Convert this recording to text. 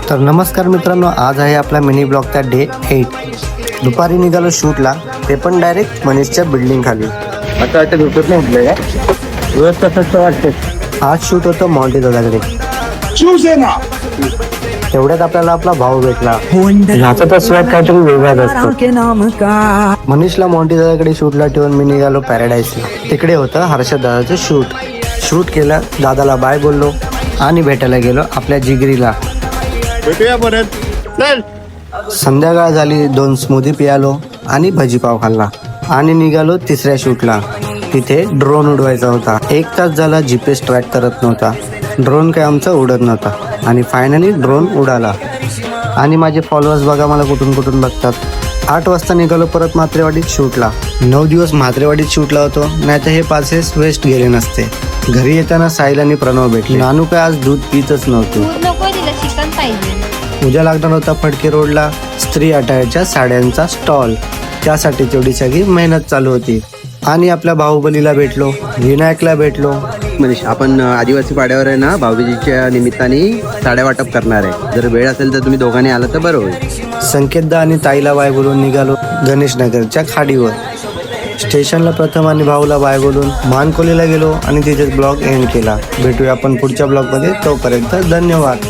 तर नमस्कार मित्रांनो, आज आहे आपला मिनी ब्लॉगचा डे 8. दुपारी निघालो शूटला, ते पण डायरेक्ट मनीषच्या बिल्डिंग खाली. आता भेटत नाही म्हटलं का रोज तसंच वाटतं. आज शूट होतं मॉन्टी दादाकडे. तेवढ्यात आपल्याला आपला भाऊ भेटला. ह्याचा तर स्वाद काहीतरी वेगळाच असतो. मनीषला मॉन्टी दादाकडे शूटला ठेवून मी निघालो पॅराडाईसला. तिकडे होतं हर्षद दादाचं शूट केलं. दादाला बाय बोललो आणि भेटायला गेलो आपल्या जिगरीला. भेटूया परत चल. संध्याकाळ झाली. 2 स्मूदी पियालो आणि भजीपाव खाल्ला आणि निघालो तिसऱ्या शूटला. तिथे ड्रोन उडवायचा होता. 1 तास झाला जीपीएस ट्रॅक करत नव्हता. ड्रोन काय आमचा उडत नव्हता आणि फायनली ड्रोन उडाला. आणि माझे फॉलोअर्स बघा मला कुठून कुठून बघतात. 8 वाजता निघालो परत म्हात्रेवाडीत शूटला. 9 दिवस म्हात्रेवाडीत शूटला होतो, नाही तर हे पासेस वेस्ट गेले नसते. घरी येताना साहिल आणि प्रणव भेटले. नानू काय आज दूध पितच नव्हती. उद्या लागणार होता फडके रोडला स्त्री अटायरच्या साड्यांचा स्टॉल. त्यासाठी तेवढी सगळी मेहनत चालू होती. आणि आपल्या बाहुबलीला भेटलो, विनायकला भेटलो. मनीष, आपण आदिवासी पाड्यावर आहे ना भाऊबीजेच्या निमित्ताने साड्या वाटप करणार आहे. जर वेळ असेल तर तुम्ही दोघांनी आलं तर बरं होईल. संकेतदा आणि ताईला बाय बोलून निघालो गणेशनगरच्या खाडीवर. स्टेशनला प्रथम आणि भाऊला बाय बोलून मानकोलीला गेलो आणि तिथेच ब्लॉग एंड केला. भेटूया आपण पुढच्या ब्लॉगमध्ये. तोपर्यंत धन्यवाद.